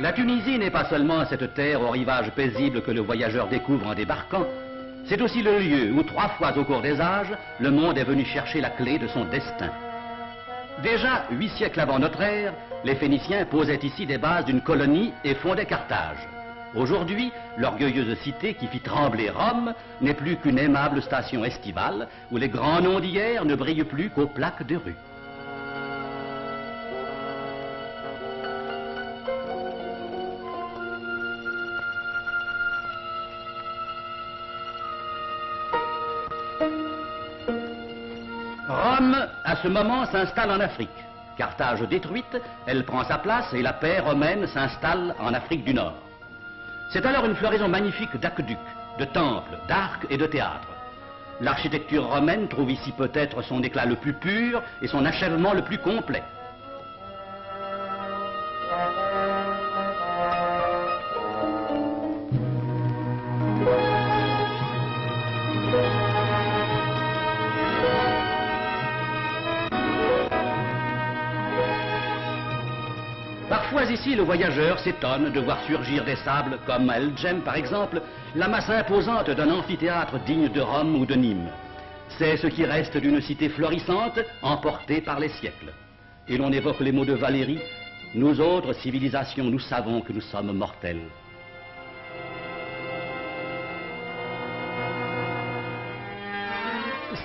La Tunisie n'est pas seulement cette terre au rivage paisible que le voyageur découvre en débarquant, c'est aussi le lieu où 3 fois au cours des âges, le monde est venu chercher la clé de son destin. Déjà 8 siècles avant notre ère, les Phéniciens posaient ici des bases d'une colonie et fondaient Carthage. Aujourd'hui, l'orgueilleuse cité qui fit trembler Rome n'est plus qu'une aimable station estivale où les grands noms d'hier ne brillent plus qu'aux plaques de rue. Rome, à ce moment, s'installe en Afrique. Carthage détruite, elle prend sa place et la paix romaine s'installe en Afrique du Nord. C'est alors une floraison magnifique d'aqueducs, de temples, d'arcs et de théâtres. L'architecture romaine trouve ici peut-être son éclat le plus pur et son achèvement le plus complet. Parfois ici, le voyageur s'étonne de voir surgir des sables, comme à El Djem par exemple, la masse imposante d'un amphithéâtre digne de Rome ou de Nîmes. C'est ce qui reste d'une cité florissante, emportée par les siècles. Et l'on évoque les mots de Valérie, « Nous autres civilisations, nous savons que nous sommes mortels ».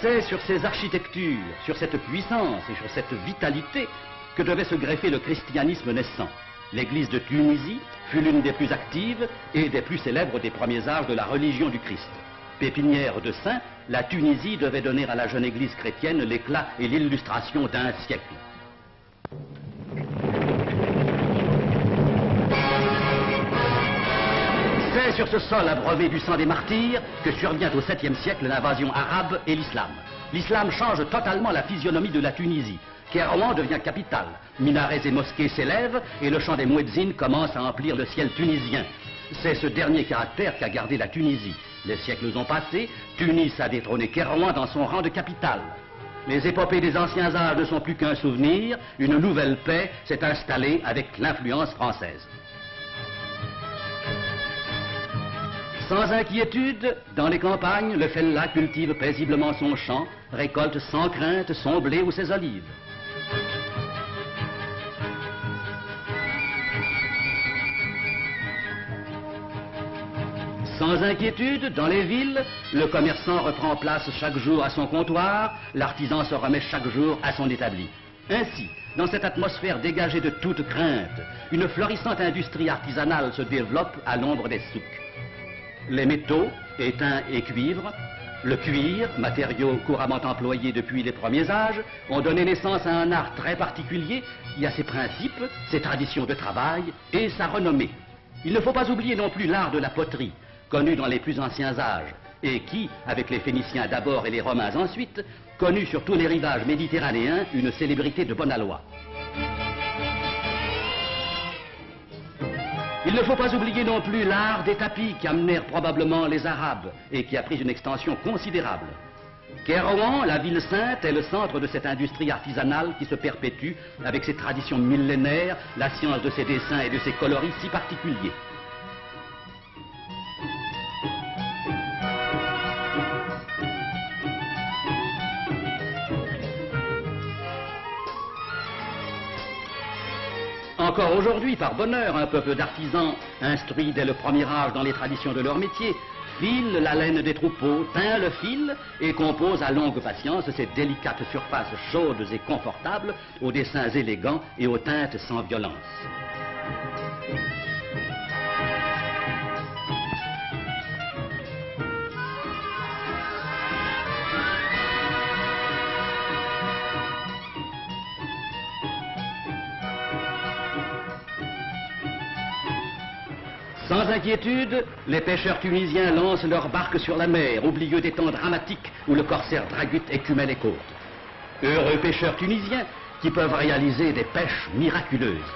C'est sur ces architectures, sur cette puissance et sur cette vitalité que devait se greffer le christianisme naissant. L'église de Tunisie fut l'une des plus actives et des plus célèbres des premiers âges de la religion du Christ. Pépinière de saints, la Tunisie devait donner à la jeune église chrétienne l'éclat et l'illustration d'un siècle. C'est sur ce sol abreuvé du sang des martyrs que survient au 7e siècle l'invasion arabe et l'islam. L'islam change totalement la physionomie de la Tunisie. Kairouan devient capitale, minarets et mosquées s'élèvent et le chant des muezzins commence à emplir le ciel tunisien. C'est ce dernier caractère qu'a gardé la Tunisie. Les siècles ont passé, Tunis a détrôné Kairouan dans son rang de capitale. Les épopées des anciens âges ne sont plus qu'un souvenir, une nouvelle paix s'est installée avec l'influence française. Sans inquiétude, dans les campagnes, le fellah cultive paisiblement son champ, récolte sans crainte son blé ou ses olives. Sans inquiétude, dans les villes, le commerçant reprend place chaque jour à son comptoir, l'artisan se remet chaque jour à son établi. Ainsi, dans cette atmosphère dégagée de toute crainte, une florissante industrie artisanale se développe à l'ombre des souks. Les métaux, étain et cuivre, le cuir, matériau couramment employé depuis les premiers âges, ont donné naissance à un art très particulier qui a ses principes, ses traditions de travail et sa renommée. Il ne faut pas oublier non plus l'art de la poterie, connu dans les plus anciens âges, et qui, avec les Phéniciens d'abord et les Romains ensuite, connut sur tous les rivages méditerranéens une célébrité de bon aloi. Il ne faut pas oublier non plus l'art des tapis qu'amenèrent probablement les Arabes et qui a pris une extension considérable. Kairouan, la ville sainte, est le centre de cette industrie artisanale qui se perpétue avec ses traditions millénaires, la science de ses dessins et de ses coloris si particuliers. Encore aujourd'hui, par bonheur, un peuple d'artisans, instruit dès le premier âge dans les traditions de leur métier, file la laine des troupeaux, teint le fil et compose à longue patience ces délicates surfaces chaudes et confortables, aux dessins élégants et aux teintes sans violence. Sans inquiétude, les pêcheurs tunisiens lancent leurs barques sur la mer, au milieu des temps dramatiques où le corsaire dragut écumait les côtes. Heureux pêcheurs tunisiens qui peuvent réaliser des pêches miraculeuses.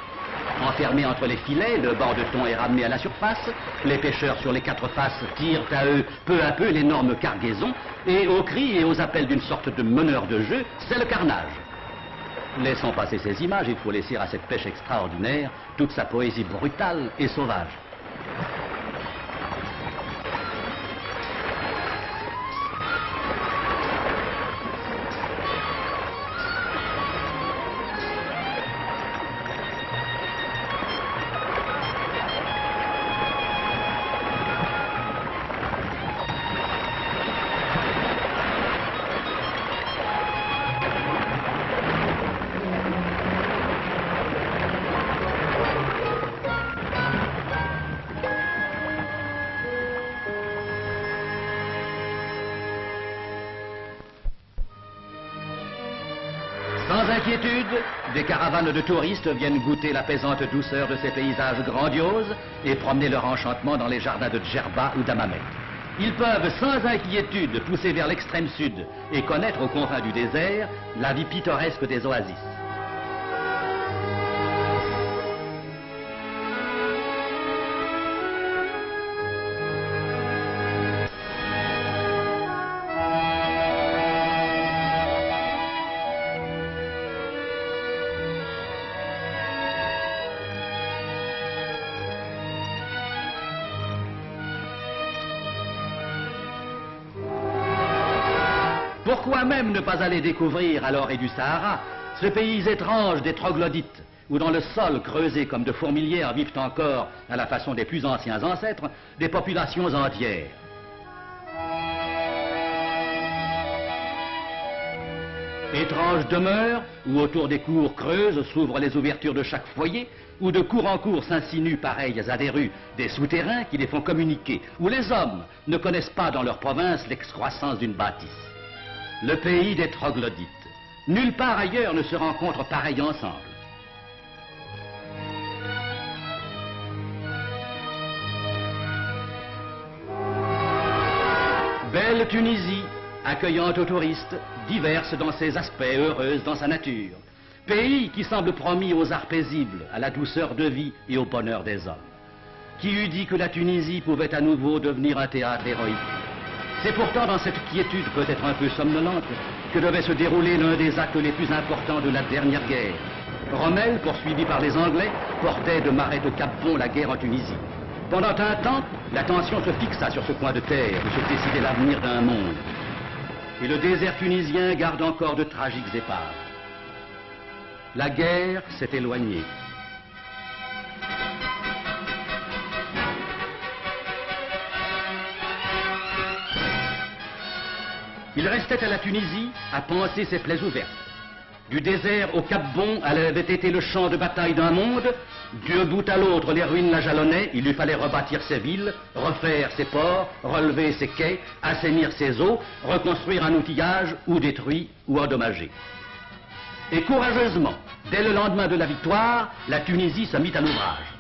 Enfermés entre les filets, le banc de thon est ramené à la surface, les pêcheurs sur les 4 faces tirent à eux peu à peu l'énorme cargaison, et aux cris et aux appels d'une sorte de meneur de jeu, c'est le carnage. Laissons passer ces images, il faut laisser à cette pêche extraordinaire toute sa poésie brutale et sauvage. Sans inquiétude, des caravanes de touristes viennent goûter l'apaisante douceur de ces paysages grandioses et promener leur enchantement dans les jardins de Djerba ou d'Hammamet. Ils peuvent sans inquiétude pousser vers l'extrême sud et connaître aux confins du désert la vie pittoresque des oasis. Pourquoi même ne pas aller découvrir à l'orée du Sahara ce pays étrange des troglodytes, où dans le sol creusé comme de fourmilières vivent encore, à la façon des plus anciens ancêtres, des populations entières. Étrange demeure où autour des cours creuses s'ouvrent les ouvertures de chaque foyer, où de cour en cour s'insinuent pareilles à des rues, des souterrains qui les font communiquer, où les hommes ne connaissent pas dans leur province l'excroissance d'une bâtisse. Le pays des troglodytes. Nulle part ailleurs ne se rencontre pareil ensemble. Belle Tunisie, accueillante aux touristes, diverse dans ses aspects, heureuse dans sa nature. Pays qui semble promis aux arts paisibles, à la douceur de vie et au bonheur des hommes. Qui eût dit que la Tunisie pouvait à nouveau devenir un théâtre héroïque? C'est pourtant dans cette quiétude peut-être un peu somnolente que devait se dérouler l'un des actes les plus importants de la dernière guerre. Rommel, poursuivi par les Anglais, portait de Maret au Cap-Bon la guerre en Tunisie. Pendant un temps, l'attention se fixa sur ce coin de terre où se décidait l'avenir d'un monde. Et le désert tunisien garde encore de tragiques épaves. La guerre s'est éloignée. Il restait à la Tunisie à panser ses plaies ouvertes. Du désert au Cap-Bon, elle avait été le champ de bataille d'un monde. D'un bout à l'autre, les ruines la jalonnaient. Il lui fallait rebâtir ses villes, refaire ses ports, relever ses quais, assainir ses eaux, reconstruire un outillage ou détruit ou endommagé. Et courageusement, dès le lendemain de la victoire, la Tunisie se mit à l'ouvrage.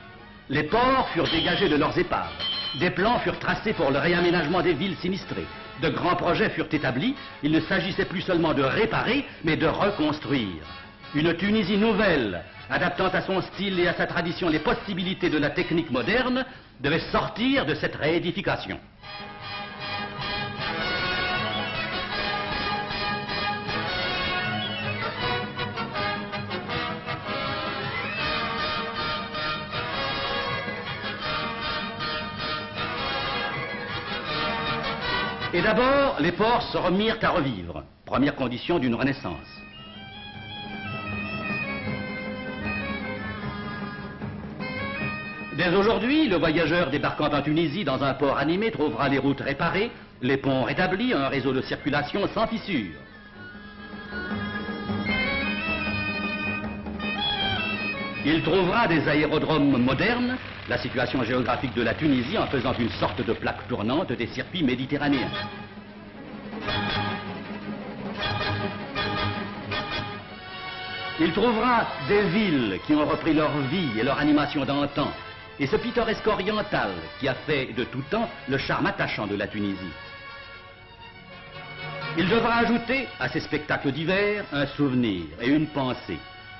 Les ports furent dégagés de leurs épaves. Des plans furent tracés pour le réaménagement des villes sinistrées. De grands projets furent établis. Il ne s'agissait plus seulement de réparer, mais de reconstruire. Une Tunisie nouvelle, adaptant à son style et à sa tradition les possibilités de la technique moderne, devait sortir de cette réédification. Et d'abord, les ports se remirent à revivre, première condition d'une renaissance. Dès aujourd'hui, le voyageur débarquant en Tunisie dans un port animé trouvera les routes réparées, les ponts rétablis, un réseau de circulation sans fissures. Il trouvera des aérodromes modernes, la situation géographique de la Tunisie en faisant une sorte de plaque tournante des circuits méditerranéens. Il trouvera des villes qui ont repris leur vie et leur animation d'antan, et ce pittoresque oriental qui a fait de tout temps le charme attachant de la Tunisie. Il devra ajouter à ces spectacles d'hiver un souvenir et une pensée.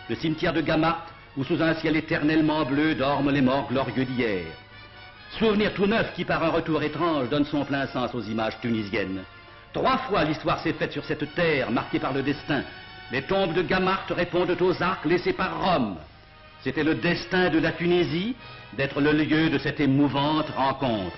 Le cimetière de Gamart, où sous un ciel éternellement bleu dorment les morts glorieux d'hier. Souvenir tout neuf qui par un retour étrange donne son plein sens aux images tunisiennes. 3 fois l'histoire s'est faite sur cette terre marquée par le destin, Les tombes de Gamarthe répondent aux arcs laissés par Rome. C'était le destin de la Tunisie d'être le lieu de cette émouvante rencontre.